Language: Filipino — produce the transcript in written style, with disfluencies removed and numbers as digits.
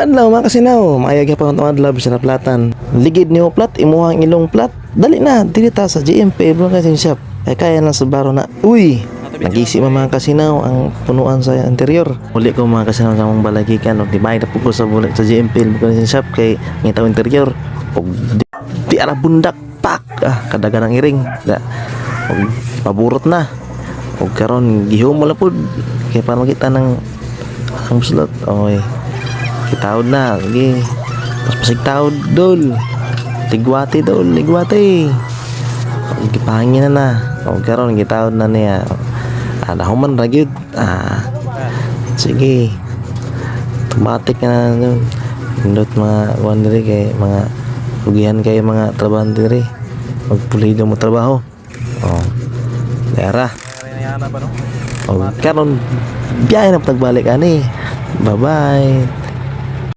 adlaw mga kasinaw, maayag pa ang adlaw sa platan. Ligid niyo plat, imuhang ilong plat. Dali na, dili ta sa GMP bro kasi shop. Ay kaya lang sa baro na. Uy, nag-isip mga kasinaw ang punuan sa interior. Uli ko mga kasinaw sa mong balagikan. O di ba na po sa bulik sa GMP kasi shop kay ngitaw interior. O di ara bundak pak. Kadagan ng iring. Da, o, paburot na. O karon gihom mo lapod. Kaya para makita ng ang slot. Okay. Kitawad na, sige. Mas pasig tawad, dol. Ligwati, dol, ligwati. Gipahangin na. O karon gitawad na niya. Nahuman ra gyud. Sige. Automatic na nun. Pindot mga kuan diri kay mga rugihan kay mga trabaho diri. Magpulido mo trabaho. Dera. O karon biyahe na pagbalik ani. Bye-bye.